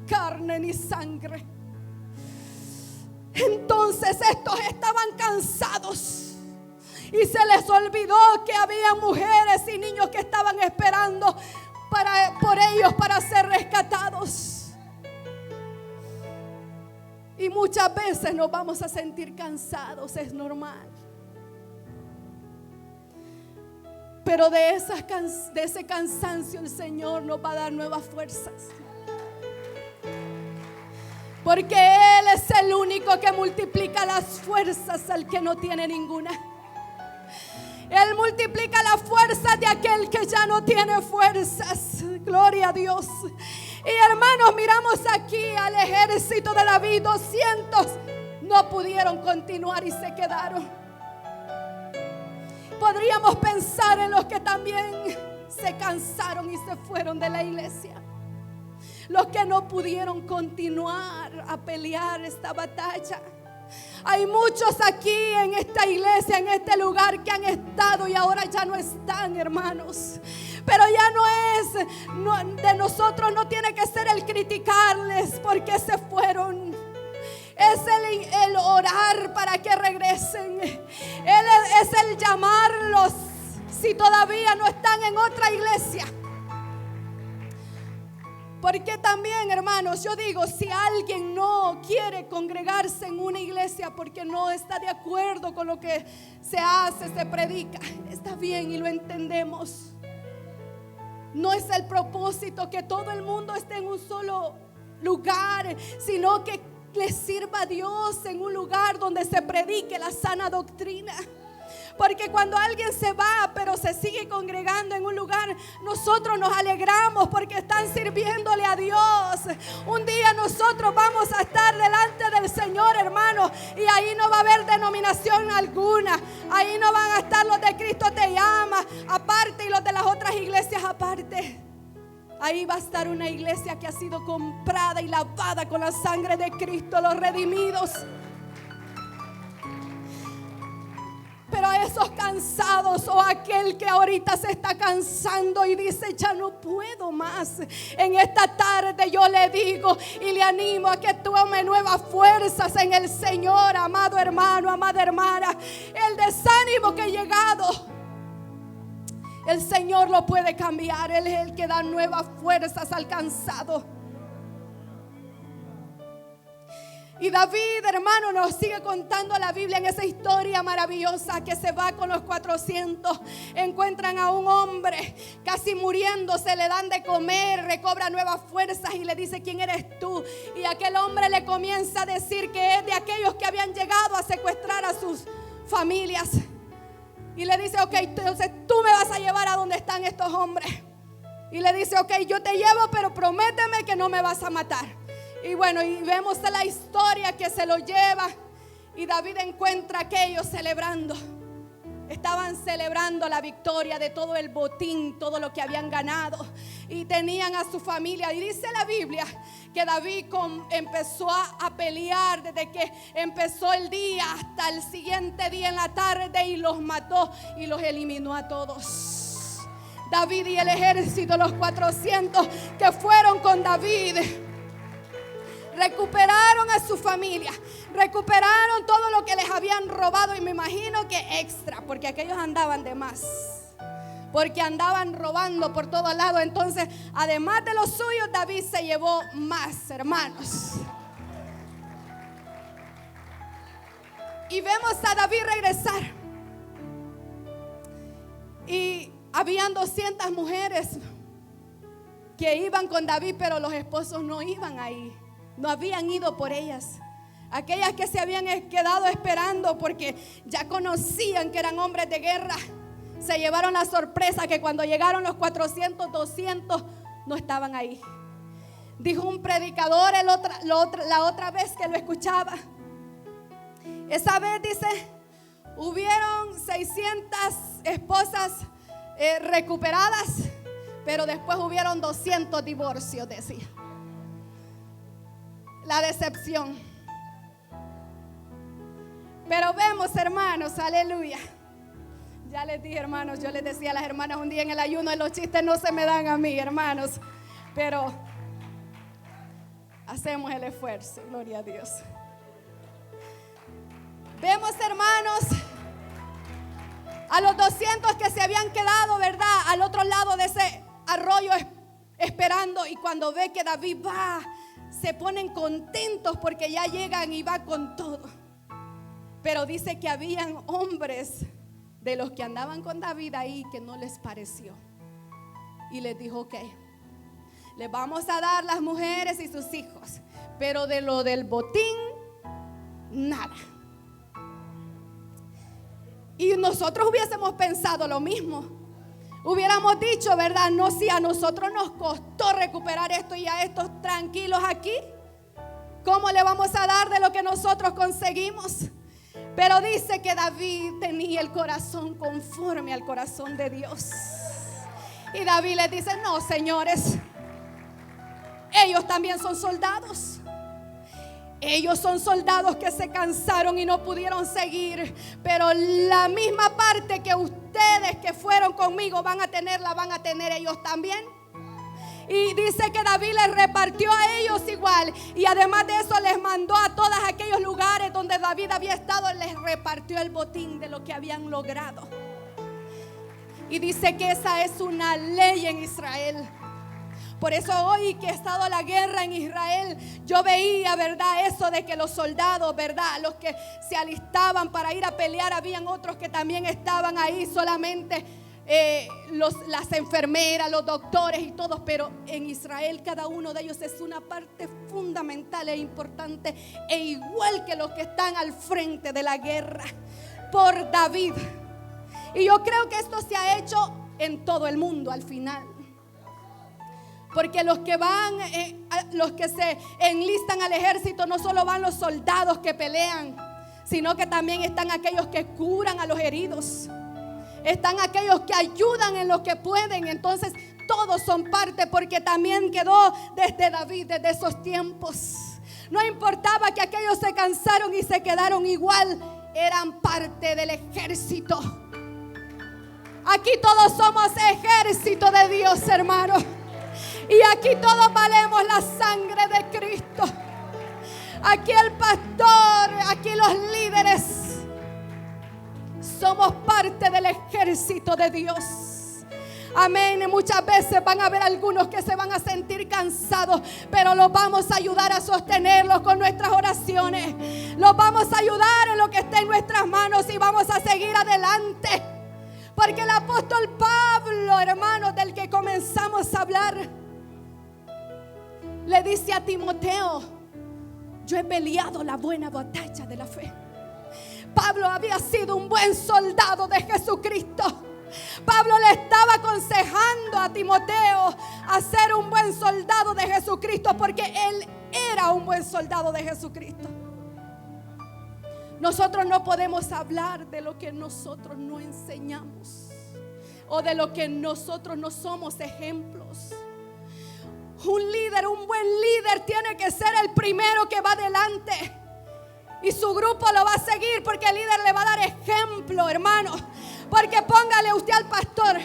carne ni sangre. Entonces estos estaban cansados y se les olvidó que había mujeres y niños que estaban esperando por ellos para ser rescatados. Y muchas veces nos vamos a sentir cansados, es normal. Pero de ese cansancio el Señor nos va a dar nuevas fuerzas. Porque Él es el único que multiplica las fuerzas al que no tiene ninguna. Él multiplica las fuerzas de aquel que ya no tiene fuerzas. Gloria a Dios. Y hermanos, miramos aquí al ejército de David. 200 no pudieron continuar y se quedaron. Podríamos pensar en los que también se cansaron y se fueron de la iglesia. Los que no pudieron continuar a pelear esta batalla. Hay muchos aquí en esta iglesia, en este lugar, que han estado y ahora ya no están, hermanos. Pero ya de nosotros no tiene que ser el criticarles porque se fueron. Es el orar para que regresen. Es el llamarlos si todavía no están en otra iglesia. Porque también, hermanos, yo digo, si alguien no quiere congregarse en una iglesia porque no está de acuerdo con lo que se hace, se predica, está bien y lo entendemos. No es el propósito que todo el mundo esté en un solo lugar, sino que le sirva a Dios en un lugar donde se predique la sana doctrina. Porque cuando alguien se va, pero se sigue congregando en un lugar, nosotros nos alegramos porque están sirviéndole a Dios. Un día nosotros vamos a estar delante del Señor, hermano, y ahí no va a haber denominación alguna. Ahí no van a estar los de Cristo te llama aparte y los de las otras iglesias aparte. Ahí va a estar una iglesia que ha sido comprada y lavada con la sangre de Cristo, los redimidos. Pero a esos cansados, o aquel que ahorita se está cansando y dice ya no puedo más, en esta tarde yo le digo y le animo a que tome nuevas fuerzas en el Señor, amado hermano, amada hermana. El desánimo que ha llegado, el Señor lo puede cambiar. Él es el que da nuevas fuerzas al cansado. Y David, hermano, nos sigue contando la Biblia en esa historia maravillosa que se va con los 400. Encuentran a un hombre casi muriéndose, le dan de comer, recobra nuevas fuerzas y le dice: ¿quién eres tú? Y aquel hombre le comienza a decir que es de aquellos que habían llegado a secuestrar a sus familias. Y le dice: ok, entonces tú me vas a llevar a donde están estos hombres. Y le dice: ok, yo te llevo, pero prométeme que no me vas a matar. Y bueno, y vemos la historia que se lo lleva. Y David encuentra a aquellos celebrando. Estaban celebrando la victoria de todo el botín, todo lo que habían ganado. Y tenían a su familia. Y dice la Biblia que David empezó a pelear desde que empezó el día hasta el siguiente día en la tarde. Y los mató y los eliminó a todos. David y el ejército, los 400 que fueron con David, recuperaron a su familia, recuperaron todo lo que les habían robado. Y me imagino que extra, porque aquellos andaban de más, porque andaban robando por todos lados. Entonces, además de los suyos, David se llevó más, hermanos. Y vemos a David regresar. Y habían 200 mujeres que iban con David, pero los esposos no iban ahí. No habían ido por ellas. Aquellas que se habían quedado esperando porque ya conocían que eran hombres de guerra, se llevaron la sorpresa que cuando llegaron los 400, 200 no estaban ahí. Dijo un predicador la otra vez que lo escuchaba. Esa vez dice, hubieron 600 esposas recuperadas, pero después hubieron 200 divorcios, decía. La decepción. Pero vemos, hermanos, aleluya. Ya les dije, hermanos, yo les decía a las hermanas un día en el ayuno, los chistes no se me dan a mí, hermanos, pero hacemos el esfuerzo, gloria a Dios. Vemos, hermanos, a los 200 que se habían quedado, ¿verdad?, al otro lado de ese arroyo esperando. Y cuando ve que David va, se ponen contentos porque ya llegan y va con todo. Pero dice que habían hombres de los que andaban con David ahí que no les pareció. Y les dijo: ok, les vamos a dar las mujeres y sus hijos, pero de lo del botín, nada. Y nosotros hubiésemos pensado lo mismo. Hubiéramos dicho, ¿verdad? No, si a nosotros nos costó recuperar esto y a estos tranquilos aquí, ¿cómo le vamos a dar de lo que nosotros conseguimos? Pero dice que David tenía el corazón conforme al corazón de Dios. Y David les dice: no, señores, ellos también son soldados. Ellos son soldados que se cansaron y no pudieron seguir, pero la misma parte que ustedes que fueron conmigo van a tener, la van a tener ellos también. Y dice que David les repartió a ellos igual. Y además de eso les mandó a todos aquellos lugares donde David había estado, les repartió el botín de lo que habían logrado. Y dice que esa es una ley en Israel. Por eso hoy que ha estado la guerra en Israel, yo veía, ¿verdad?, eso de que los soldados, ¿verdad?, los que se alistaban para ir a pelear, habían otros que también estaban ahí, solamente las enfermeras, los doctores y todos. Pero en Israel cada uno de ellos es una parte fundamental e importante, e igual que los que están al frente de la guerra por David. Y yo creo que esto se ha hecho en todo el mundo al final. Porque los que se enlistan al ejército, no solo van los soldados que pelean, sino que también están aquellos que curan a los heridos. Están aquellos que ayudan en lo que pueden. Entonces todos son parte, porque también quedó desde David, desde esos tiempos. No importaba que aquellos se cansaron y se quedaron igual, eran parte del ejército. Aquí todos somos ejército de Dios, hermano. Y aquí todos valemos la sangre de Cristo. Aquí el pastor, aquí los líderes, somos parte del ejército de Dios. Amén. Muchas veces van a haber algunos que se van a sentir cansados, pero los vamos a ayudar a sostenerlos con nuestras oraciones. Los vamos a ayudar en lo que esté en nuestras manos y vamos a seguir adelante. Porque el apóstol Pablo, hermanos, del que comenzamos a hablar, le dice a Timoteo: yo he peleado la buena batalla de la fe. Pablo había sido un buen soldado de Jesucristo. Pablo le estaba aconsejando a Timoteo a ser un buen soldado de Jesucristo, porque él era un buen soldado de Jesucristo. Nosotros no podemos hablar de lo que nosotros no enseñamos o de lo que nosotros no somos ejemplos. Un líder, un buen líder, tiene que ser el primero que va adelante. Y su grupo lo va a seguir, porque el líder le va a dar ejemplo, hermano. Porque póngale usted al pastor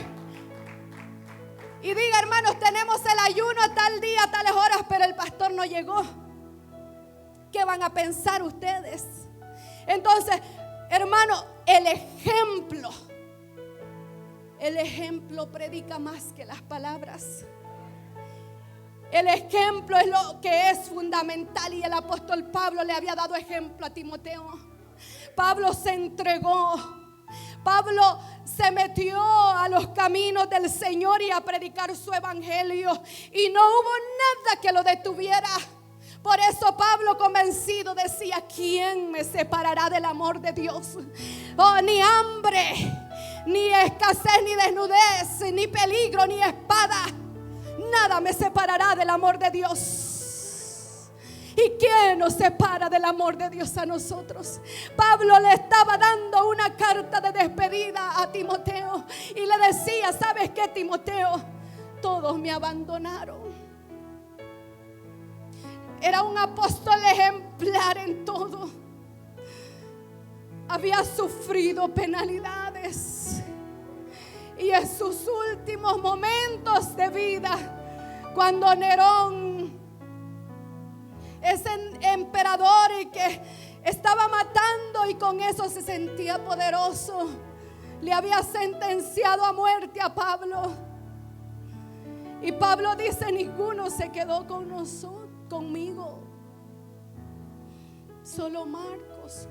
y diga: hermanos, tenemos el ayuno a tal día, a tales horas, pero el pastor no llegó. ¿Qué van a pensar ustedes? Entonces, hermano, el ejemplo predica más que las palabras. El ejemplo es lo que es fundamental, y el apóstol Pablo le había dado ejemplo a Timoteo. Pablo se entregó. Pablo se metió a los caminos del Señor y a predicar su evangelio, y no hubo nada que lo detuviera. Por eso Pablo, convencido, decía: ¿quién me separará del amor de Dios? Oh, ni hambre, ni escasez, ni desnudez, ni peligro, ni espada. Nada me separará del amor de Dios. ¿Y quién nos separa del amor de Dios a nosotros? Pablo le estaba dando una carta de despedida a Timoteo y le decía: ¿sabes qué, Timoteo? Todos me abandonaron. Era un apóstol ejemplar en todo. Había sufrido penalidades, y en sus últimos momentos de vida, cuando Nerón, ese emperador y que estaba matando y con eso se sentía poderoso, le había sentenciado a muerte a Pablo. Y Pablo dice: ninguno se quedó con nosotros, conmigo, solo Marcos.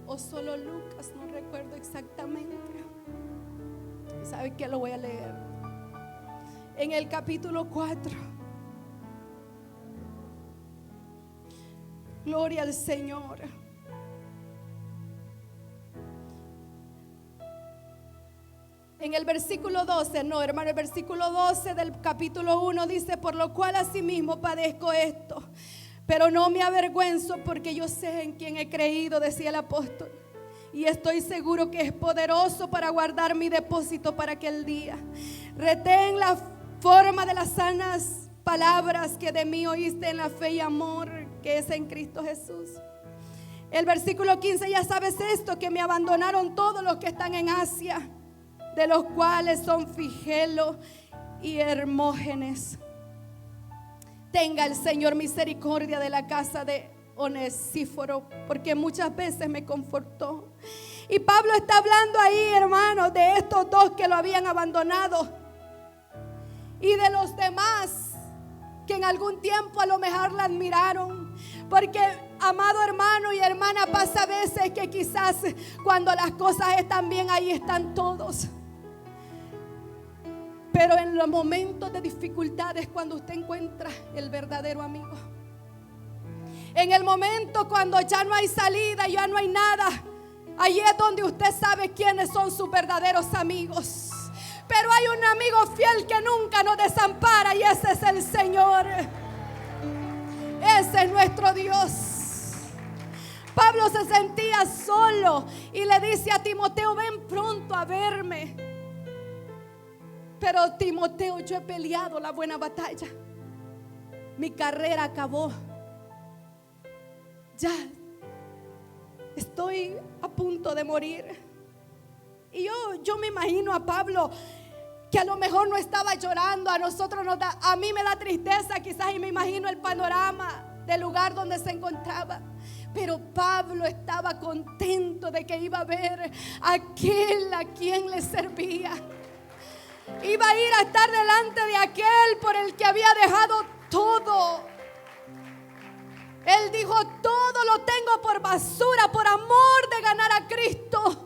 O solo Lucas, no recuerdo exactamente. ¿Sabe qué? Lo voy a leer en el capítulo 4. Gloria al Señor. En el versículo 12, no, hermano, el versículo 12 del capítulo 1 dice: por lo cual asimismo padezco esto, pero no me avergüenzo, porque yo sé en quién he creído, decía el apóstol, y estoy seguro que es poderoso para guardar mi depósito para aquel día. Retén la forma de las sanas palabras que de mí oíste en la fe y amor que es en Cristo Jesús. El versículo 15: ya sabes esto, que me abandonaron todos los que están en Asia, de los cuales son Figelo y Hermógenes. Tenga el Señor misericordia de la casa de Onesíforo, porque muchas veces me confortó. Y Pablo está hablando ahí, hermanos, de estos dos que lo habían abandonado y de los demás que en algún tiempo a lo mejor la admiraron. Porque, amado hermano y hermana, pasa a veces que quizás cuando las cosas están bien, ahí están todos. Pero en los momentos de dificultades, cuando usted encuentra el verdadero amigo. En el momento cuando ya no hay salida, ya no hay nada, ahí es donde usted sabe quiénes son sus verdaderos amigos. Pero hay un amigo fiel que nunca nos desampara, y ese es el Señor. Ese es nuestro Dios. Pablo se sentía solo y le dice a Timoteo: ven pronto a verme. Pero Timoteo, yo he peleado la buena batalla, mi carrera acabó, ya estoy a punto de morir. Y yo me imagino a Pablo, que a lo mejor no estaba llorando. A mí me da tristeza quizás, y me imagino el panorama del lugar donde se encontraba. Pero Pablo estaba contento de que iba a ver a aquel a quien le servía. Iba a ir a estar delante de aquel por el que había dejado todo. Él dijo: todo lo tengo por basura por amor de ganar a Cristo.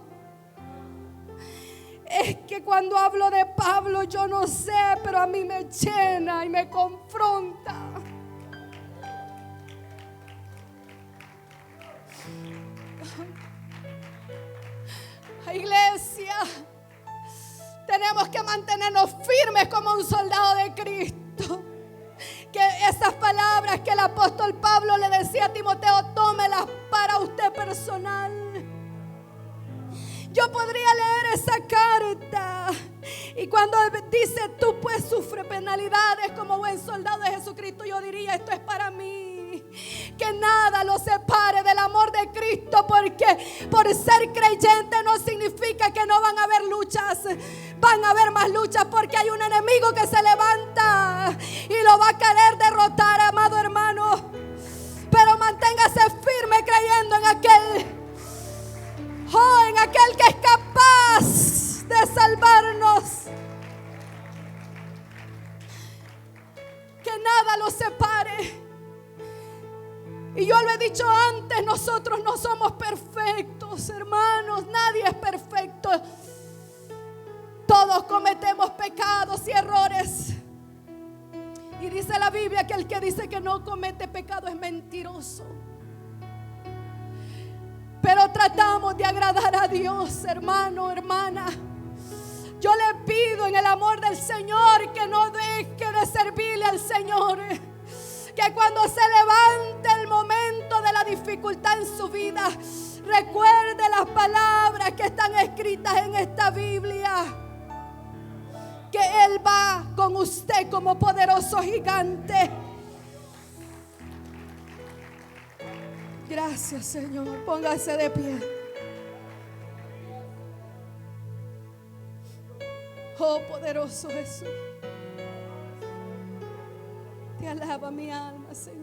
Es que cuando hablo de Pablo, yo no sé, pero a mí me llena y me confronta. Iglesia, tenemos que mantenernos firmes como un soldado de Cristo. Que esas palabras que el apóstol Pablo le decía a Timoteo, tómelas para usted personal. Yo podría leer esa carta, y cuando dice: tú pues sufre penalidades como buen soldado de Jesucristo, yo diría: esto es para mí. Que nada lo separe del amor de Cristo, porque por ser creyente no significa que no van a haber luchas. Van a haber más luchas, porque hay un enemigo que se levanta y lo va a querer derrotar, amado hermano. Pero manténgase firme creyendo en aquel que es capaz de salvarnos. Que nada lo separe. Y yo lo he dicho antes, nosotros no somos perfectos, hermanos. Nadie es perfecto. Todos cometemos pecados y errores. Y dice la Biblia que el que dice que no comete pecado es mentiroso. Pero tratamos de agradar a Dios, hermano, hermana. Yo le pido en el amor del Señor que no deje de servirle al Señor. Que cuando se levante el momento de la dificultad en su vida, recuerde las palabras que están escritas en esta Biblia. Que Él va con usted como poderoso gigante. Gracias, Señor. Póngase de pie. Oh, poderoso Jesús. Te alaba mi alma, Señor.